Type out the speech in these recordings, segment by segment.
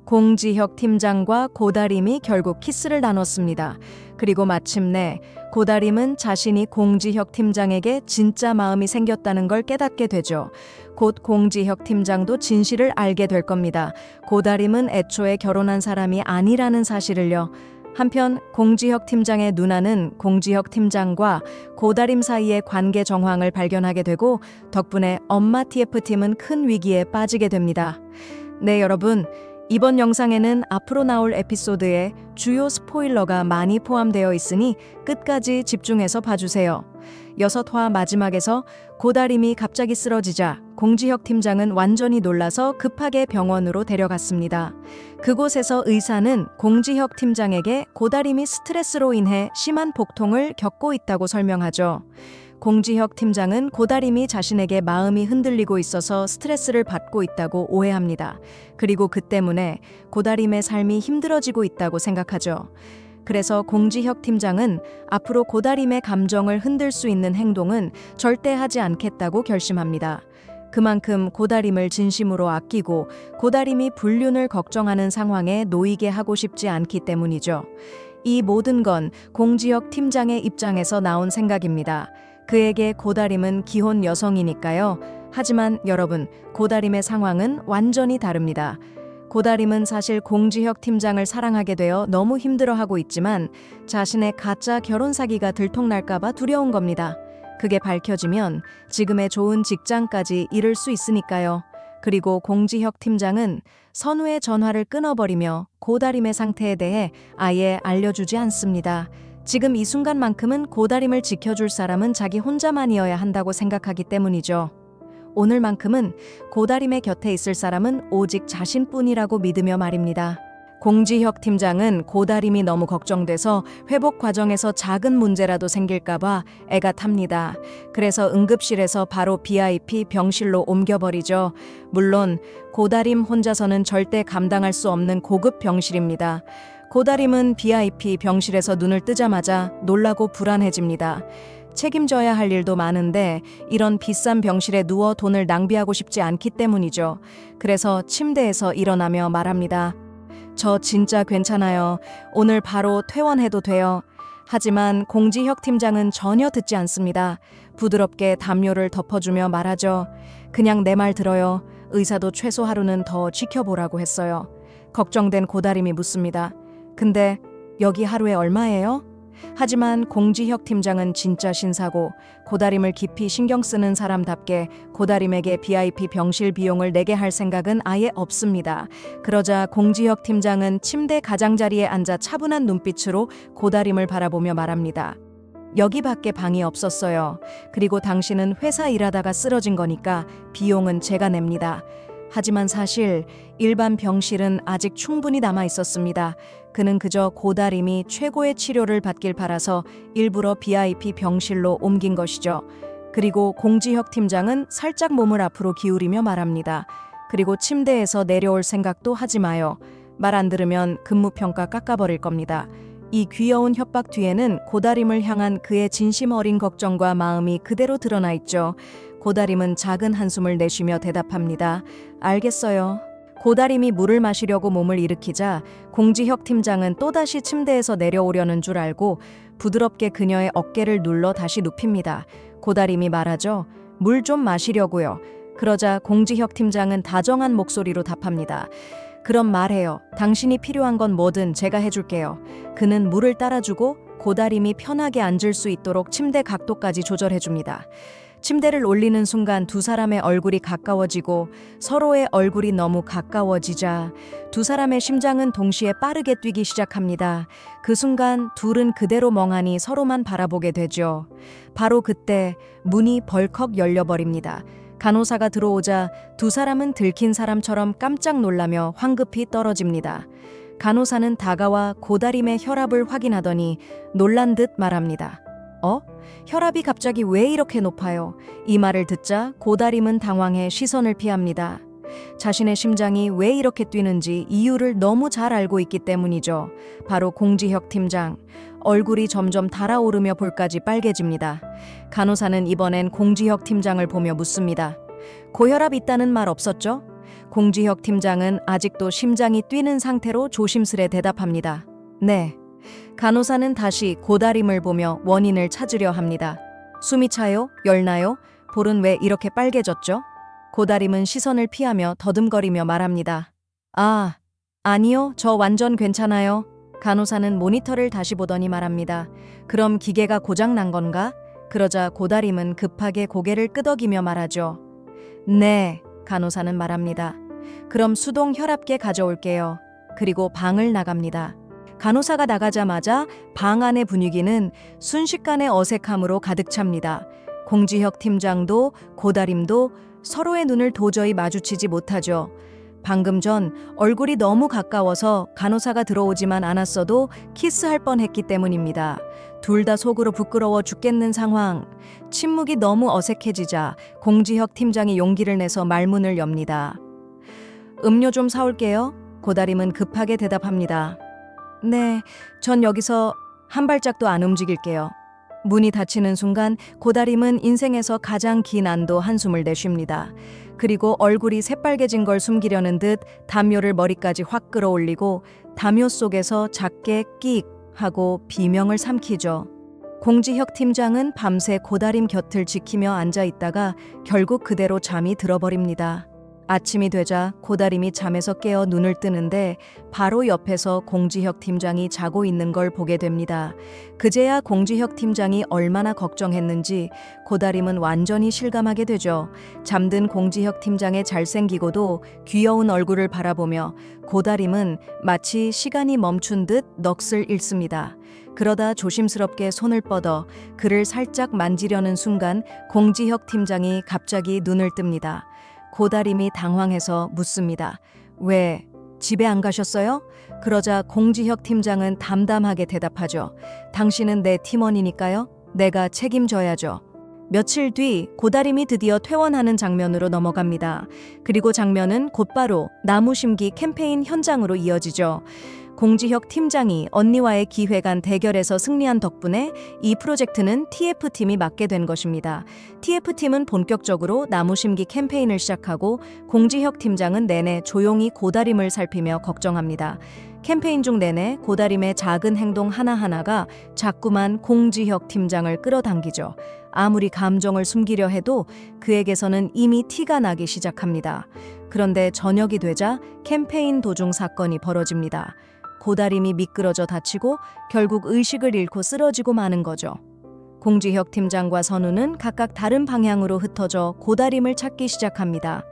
공지혁 팀장과 고다림이 결국 키스를 나눴습니다. 그리고 마침내 고다림은 자신이 공지혁 팀장에게 진짜 마음이 생겼다는 걸 깨닫게 되죠. 곧 공지혁 팀장도 진실을 알게 될 겁니다. 고다림은 애초에 결혼한 사람이 아니라는 사실을요. 한편 공지혁 팀장의 누나는 공지혁 팀장과 고다림 사이의 관계 정황을 발견하게 되고 덕분에 엄마 TF팀은 큰 위기에 빠지게 됩니다. 네, 여러분. 이번 영상에는 앞으로 나올 에피소드에 주요 스포일러가 많이 포함되어 있으니 끝까지 집중해서 봐주세요. 6화 마지막에서 고다림이 갑자기 쓰러지자 공지혁 팀장은 완전히 놀라서 급하게 병원으로 데려갔습니다. 그곳에서 의사는 공지혁 팀장에게 고다림이 스트레스로 인해 심한 복통을 겪고 있다고 설명하죠. 공지혁 팀장은 고다림이 자신에게 마음이 흔들리고 있어서 스트레스를 받고 있다고 오해합니다. 그리고 그 때문에 고다림의 삶이 힘들어지고 있다고 생각하죠. 그래서 공지혁 팀장은 앞으로 고다림의 감정을 흔들 수 있는 행동은 절대 하지 않겠다고 결심합니다. 그만큼 고다림을 진심으로 아끼고 고다림이 불륜을 걱정하는 상황에 놓이게 하고 싶지 않기 때문이죠. 이 모든 건 공지혁 팀장의 입장에서 나온 생각입니다. 그에게 고다림은 기혼 여성이니까요. 하지만 여러분, 고다림의 상황은 완전히 다릅니다. 고다림은 사실 공지혁 팀장을 사랑하게 되어 너무 힘들어하고 있지만 자신의 가짜 결혼 사기가 들통날까봐 두려운 겁니다. 그게 밝혀지면 지금의 좋은 직장까지 잃을 수 있으니까요. 그리고 공지혁 팀장은 선우의 전화를 끊어버리며 고다림의 상태에 대해 아예 알려주지 않습니다. 지금 이 순간만큼은 고다림을 지켜줄 사람은 자기 혼자만이어야 한다고 생각하기 때문이죠. 오늘만큼은 고다림의 곁에 있을 사람은 오직 자신뿐이라고 믿으며 말입니다. 공지혁 팀장은 고다림이 너무 걱정돼서 회복 과정에서 작은 문제라도 생길까봐 애가 탑니다. 그래서 응급실에서 바로 BIP 병실로 옮겨버리죠. 물론 고다림 혼자서는 절대 감당할 수 없는 고급 병실입니다. 고다림은 BIP 병실에서 눈을 뜨자마자 놀라고 불안해집니다. 책임져야 할 일도 많은데 이런 비싼 병실에 누워 돈을 낭비하고 싶지 않기 때문이죠. 그래서 침대에서 일어나며 말합니다. 저 진짜 괜찮아요. 오늘 바로 퇴원해도 돼요. 하지만 공지혁 팀장은 전혀 듣지 않습니다. 부드럽게 담요를 덮어주며 말하죠. 그냥 내 말 들어요. 의사도 최소 하루는 더 지켜보라고 했어요. 걱정된 고다림이 묻습니다. 근데 여기 하루에 얼마예요? 하지만 공지혁 팀장은 진짜 신사고 고다림을 깊이 신경 쓰는 사람답게 고다림에게 BIP 병실 비용을 내게 할 생각은 아예 없습니다. 그러자 공지혁 팀장은 침대 가장자리에 앉아 차분한 눈빛으로 고다림을 바라보며 말합니다. 여기밖에 방이 없었어요. 그리고 당신은 회사 일하다가 쓰러진 거니까 비용은 제가 냅니다. 하지만 사실 일반 병실은 아직 충분히 남아 있었습니다. 그는 그저 고다림이 최고의 치료를 받길 바라서 일부러 BIP 병실로 옮긴 것이죠. 그리고 공지혁 팀장은 살짝 몸을 앞으로 기울이며 말합니다. 그리고 침대에서 내려올 생각도 하지 마요. 말 안 들으면 근무평가 깎아버릴 겁니다. 이 귀여운 협박 뒤에는 고다림을 향한 그의 진심 어린 걱정과 마음이 그대로 드러나 있죠. 고다림은 작은 한숨을 내쉬며 대답합니다. 알겠어요. 고다림이 물을 마시려고 몸을 일으키자 공지혁 팀장은 또다시 침대에서 내려오려는 줄 알고 부드럽게 그녀의 어깨를 눌러 다시 눕힙니다. 고다림이 말하죠. 물 좀 마시려고요. 그러자 공지혁 팀장은 다정한 목소리로 답합니다. 그럼 말해요. 당신이 필요한 건 뭐든 제가 해줄게요. 그는 물을 따라주고 고다림이 편하게 앉을 수 있도록 침대 각도까지 조절해줍니다. 침대를 올리는 순간 두 사람의 얼굴이 가까워지고 서로의 얼굴이 너무 가까워지자 두 사람의 심장은 동시에 빠르게 뛰기 시작합니다. 그 순간 둘은 그대로 멍하니 서로만 바라보게 되죠. 바로 그때 문이 벌컥 열려버립니다. 간호사가 들어오자 두 사람은 들킨 사람처럼 깜짝 놀라며 황급히 떨어집니다. 간호사는 다가와 고다림의 혈압을 확인하더니 놀란 듯 말합니다. 혈압이 갑자기 왜 이렇게 높아요? 이 말을 듣자 고다림은 당황해 시선을 피합니다. 자신의 심장이 왜 이렇게 뛰는지 이유를 너무 잘 알고 있기 때문이죠. 바로 공지혁 팀장. 얼굴이 점점 달아오르며 볼까지 빨개집니다. 간호사는 이번엔 공지혁 팀장을 보며 묻습니다. 고혈압 있다는 말 없었죠? 공지혁 팀장은 아직도 심장이 뛰는 상태로 조심스레 대답합니다. 네. 간호사는 다시 고다림을 보며 원인을 찾으려 합니다. 숨이 차요? 열나요? 볼은 왜 이렇게 빨개졌죠? 고다림은 시선을 피하며 더듬거리며 말합니다. 아, 아니요. 저 완전 괜찮아요. 간호사는 모니터를 다시 보더니 말합니다. 그럼 기계가 고장 난 건가? 그러자 고다림은 급하게 고개를 끄덕이며 말하죠. 네, 간호사는 말합니다. 그럼 수동 혈압계 가져올게요. 그리고 방을 나갑니다. 간호사가 나가자마자 방 안의 분위기는 순식간에 어색함으로 가득 찹니다. 공지혁 팀장도 고다림도 서로의 눈을 도저히 마주치지 못하죠. 방금 전 얼굴이 너무 가까워서 간호사가 들어오지만 않았어도 키스할 뻔했기 때문입니다. 둘 다 속으로 부끄러워 죽겠는 상황. 침묵이 너무 어색해지자 공지혁 팀장이 용기를 내서 말문을 엽니다. 음료 좀 사올게요. 고다림은 급하게 대답합니다. 네, 전 여기서 한 발짝도 안 움직일게요. 문이 닫히는 순간 고다림은 인생에서 가장 긴 안도 한숨을 내쉽니다. 그리고 얼굴이 새빨개진 걸 숨기려는 듯 담요를 머리까지 확 끌어올리고 담요 속에서 작게 끽 하고 비명을 삼키죠. 공지혁 팀장은 밤새 고다림 곁을 지키며 앉아 있다가 결국 그대로 잠이 들어버립니다. 아침이 되자 고다림이 잠에서 깨어 눈을 뜨는데 바로 옆에서 공지혁 팀장이 자고 있는 걸 보게 됩니다. 그제야 공지혁 팀장이 얼마나 걱정했는지 고다림은 완전히 실감하게 되죠. 잠든 공지혁 팀장의 잘생기고도 귀여운 얼굴을 바라보며 고다림은 마치 시간이 멈춘 듯 넋을 잃습니다. 그러다 조심스럽게 손을 뻗어 그를 살짝 만지려는 순간 공지혁 팀장이 갑자기 눈을 뜹니다. 고다림이 당황해서 묻습니다. 왜 집에 안 가셨어요? 그러자 공지혁 팀장은 담담하게 대답하죠. 당신은 내 팀원이니까요. 내가 책임져야죠. 며칠 뒤 고다림이 드디어 퇴원하는 장면으로 넘어갑니다. 그리고 장면은 곧바로 나무 심기 캠페인 현장으로 이어지죠. 공지혁 팀장이 언니와의 기획안 대결에서 승리한 덕분에 이 프로젝트는 TF팀이 맡게 된 것입니다. TF팀은 본격적으로 나무 심기 캠페인을 시작하고 공지혁 팀장은 내내 조용히 고다림을 살피며 걱정합니다. 캠페인 중 내내 고다림의 작은 행동 하나하나가 자꾸만 공지혁 팀장을 끌어당기죠. 아무리 감정을 숨기려 해도 그에게서는 이미 티가 나기 시작합니다. 그런데 저녁이 되자 캠페인 도중 사건이 벌어집니다. 고다림이 미끄러져 다치고 결국 의식을 잃고 쓰러지고 마는 거죠. 공지혁 팀장과 선우는 각각 다른 방향으로 흩어져 고다림을 찾기 시작합니다.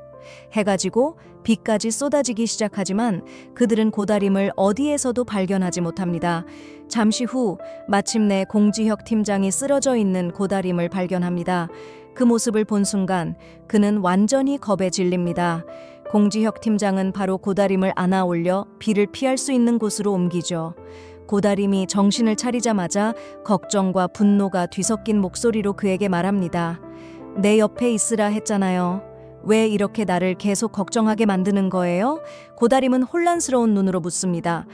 해가 지고 비까지 쏟아지기 시작하지만 그들은 고다림을 어디에서도 발견하지 못합니다. 잠시 후 마침내 공지혁 팀장이 쓰러져 있는 고다림을 발견합니다. 그 모습을 본 순간 그는 완전히 겁에 질립니다. 공지혁 팀장은 바로 고다림을 안아 올려 비를 피할 수 있는 곳으로 옮기죠. 고다림이 정신을 차리자마자 걱정과 분노가 뒤섞인 목소리로 그에게 말합니다. 내 옆에 있으라 했잖아요. 왜 이렇게 나를 계속 걱정하게 만드는 거예요? 고다림은 혼란스러운 눈으로 묻습니다.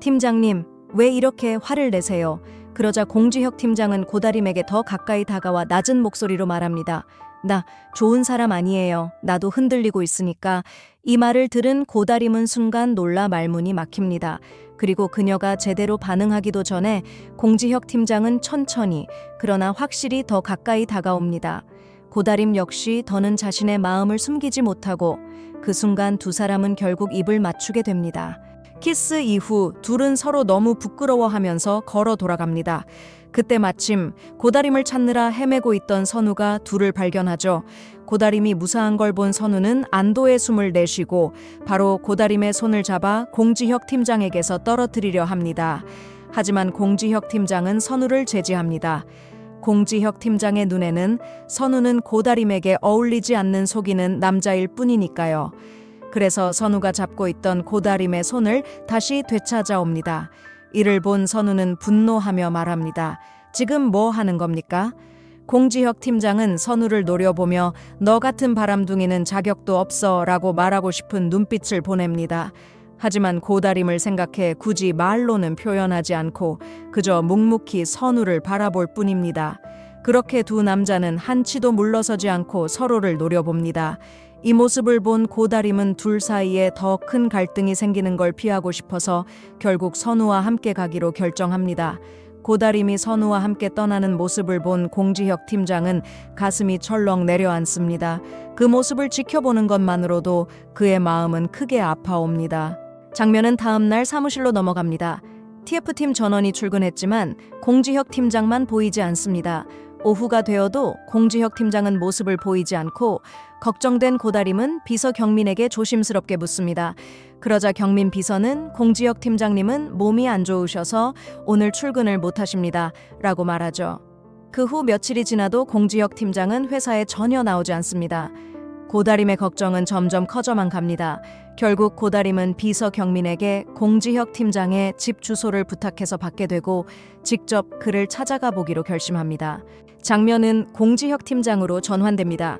팀장님, 왜 이렇게 화를 내세요? 그러자 공지혁 팀장은 고다림에게 더 가까이 다가와 낮은 목소리로 말합니다. 나 좋은 사람 아니에요. 나도 흔들리고 있으니까. 이 말을 들은 고다림은 순간 놀라 말문이 막힙니다. 그리고 그녀가 제대로 반응하기도 전에 공지혁 팀장은 천천히 그러나 확실히 더 가까이 다가옵니다. 고다림 역시 더는 자신의 마음을 숨기지 못하고 그 순간 두 사람은 결국 입을 맞추게 됩니다. 키스 이후 둘은 서로 너무 부끄러워하면서 걸어 돌아갑니다. 그때 마침 고다림을 찾느라 헤매고 있던 선우가 둘을 발견하죠. 고다림이 무사한 걸 본 선우는 안도의 숨을 내쉬고 바로 고다림의 손을 잡아 공지혁 팀장에게서 떨어뜨리려 합니다. 하지만 공지혁 팀장은 선우를 제지합니다. 공지혁 팀장의 눈에는 선우는 고다림에게 어울리지 않는 속이는 남자일 뿐이니까요. 그래서 선우가 잡고 있던 고다림의 손을 다시 되찾아옵니다. 이를 본 선우는 분노하며 말합니다. 지금 뭐 하는 겁니까? 공지혁 팀장은 선우를 노려보며 너 같은 바람둥이는 자격도 없어 라고 말하고 싶은 눈빛을 보냅니다. 하지만 고다림을 생각해 굳이 말로는 표현하지 않고 그저 묵묵히 선우를 바라볼 뿐입니다. 그렇게 두 남자는 한치도 물러서지 않고 서로를 노려봅니다. 이 모습을 본 고다림은 둘 사이에 더 큰 갈등이 생기는 걸 피하고 싶어서 결국 선우와 함께 가기로 결정합니다. 고다림이 선우와 함께 떠나는 모습을 본 공지혁 팀장은 가슴이 철렁 내려앉습니다. 그 모습을 지켜보는 것만으로도 그의 마음은 크게 아파옵니다. 장면은 다음 날 사무실로 넘어갑니다. TF팀 전원이 출근했지만 공지혁 팀장만 보이지 않습니다. 오후가 되어도 공지혁 팀장은 모습을 보이지 않고 걱정된 고다림은 비서 경민에게 조심스럽게 묻습니다. 그러자 경민 비서는 공지혁 팀장님은 몸이 안 좋으셔서 오늘 출근을 못하십니다. 라고 말하죠. 그 후 며칠이 지나도 공지혁 팀장은 회사에 전혀 나오지 않습니다. 고다림의 걱정은 점점 커져만 갑니다. 결국 고다림은 비서 경민에게 공지혁 팀장의 집 주소를 부탁해서 받게 되고 직접 그를 찾아가 보기로 결심합니다. 장면은 공지혁 팀장으로 전환됩니다.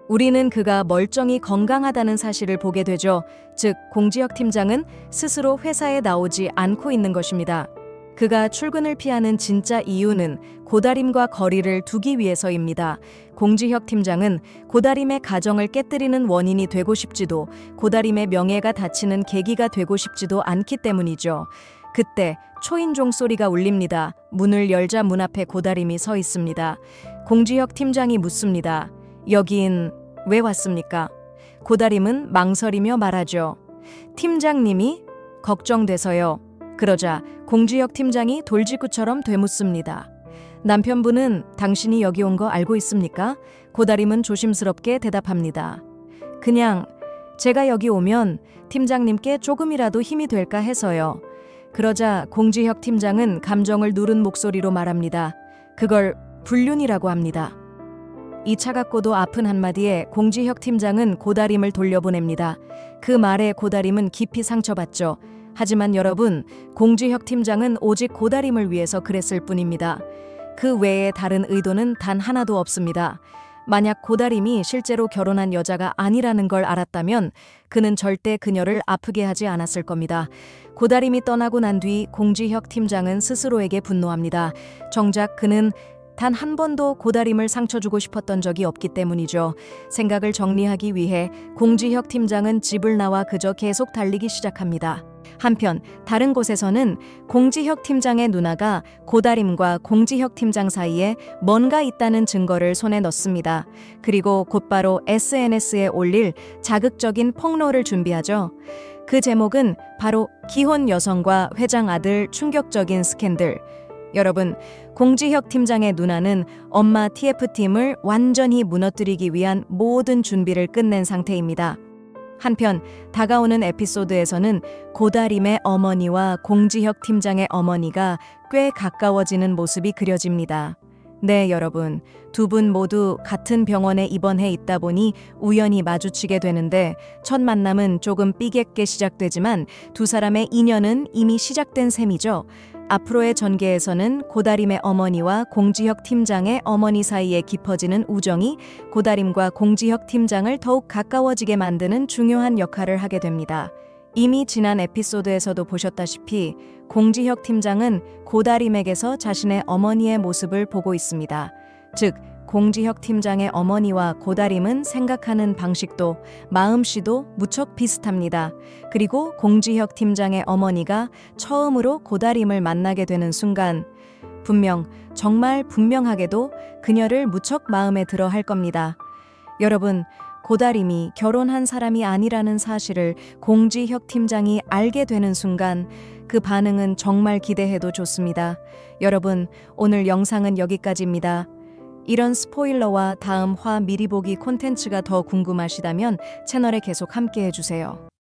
우리는 그가 멀쩡히 건강하다는 사실을 보게 되죠. 즉, 공지혁 팀장은 스스로 회사에 나오지 않고 있는 것입니다. 그가 출근을 피하는 진짜 이유는 고다림과 거리를 두기 위해서입니다. 공지혁 팀장은 고다림의 가정을 깨뜨리는 원인이 되고 싶지도 고다림의 명예가 다치는 계기가 되고 싶지도 않기 때문이죠. 그때 초인종 소리가 울립니다. 문을 열자 문 앞에 고다림이 서 있습니다. 공지혁 팀장이 묻습니다. 여긴 왜 왔습니까? 고다림은 망설이며 말하죠. 팀장님이 걱정돼서요. 그러자 공지혁 팀장이 돌직구처럼 되묻습니다. 남편분은 당신이 여기 온 거 알고 있습니까? 고다림은 조심스럽게 대답합니다. 그냥 제가 여기 오면 팀장님께 조금이라도 힘이 될까 해서요. 그러자 공지혁 팀장은 감정을 누른 목소리로 말합니다. 그걸 불륜이라고 합니다. 이 차갑고도 아픈 한마디에 공지혁 팀장은 고다림을 돌려보냅니다. 그 말에 고다림은 깊이 상처받죠. 하지만 여러분, 공지혁 팀장은 오직 고다림을 위해서 그랬을 뿐입니다. 그 외에 다른 의도는 단 하나도 없습니다. 만약 고다림이 실제로 결혼한 여자가 아니라는 걸 알았다면 그는 절대 그녀를 아프게 하지 않았을 겁니다. 고다림이 떠나고 난 뒤 공지혁 팀장은 스스로에게 분노합니다. 정작 그는 단 한 번도 고다림을 상처 주고 싶었던 적이 없기 때문이죠. 생각을 정리하기 위해 공지혁 팀장은 집을 나와 그저 계속 달리기 시작합니다. 한편 다른 곳에서는 공지혁 팀장의 누나가 고다림과 공지혁 팀장 사이에 뭔가 있다는 증거를 손에 넣습니다. 그리고 곧바로 SNS에 올릴 자극적인 폭로를 준비하죠. 그 제목은 바로 기혼 여성과 회장 아들 충격적인 스캔들. 여러분, 공지혁 팀장의 누나는 엄마 TF팀을 완전히 무너뜨리기 위한 모든 준비를 끝낸 상태입니다. 한편 다가오는 에피소드에서는 고다림의 어머니와 공지혁 팀장의 어머니가 꽤 가까워지는 모습이 그려집니다. 네, 여러분, 두 분 모두 같은 병원에 입원해 있다 보니 우연히 마주치게 되는데 첫 만남은 조금 삐개게 시작되지만 두 사람의 인연은 이미 시작된 셈이죠. 앞으로의 전개에서는 고다림의 어머니와 공지혁 팀장의 어머니 사이에 깊어지는 우정이 고다림과 공지혁 팀장을 더욱 가까워지게 만드는 중요한 역할을 하게 됩니다. 이미 지난 에피소드에서도 보셨다시피 공지혁 팀장은 고다림에게서 자신의 어머니의 모습을 보고 있습니다. 즉, 공지혁 팀장의 어머니와 고다림은 생각하는 방식도 마음씨도 무척 비슷합니다. 그리고 공지혁 팀장의 어머니가 처음으로 고다림을 만나게 되는 순간 정말 분명하게도 그녀를 무척 마음에 들어 할 겁니다. 여러분, 고다림이 결혼한 사람이 아니라는 사실을 공지혁 팀장이 알게 되는 순간 그 반응은 정말 기대해도 좋습니다. 여러분, 오늘 영상은 여기까지입니다. 이런 스포일러와 다음 화 미리 보기 콘텐츠가 더 궁금하시다면 채널에 계속 함께 해주세요.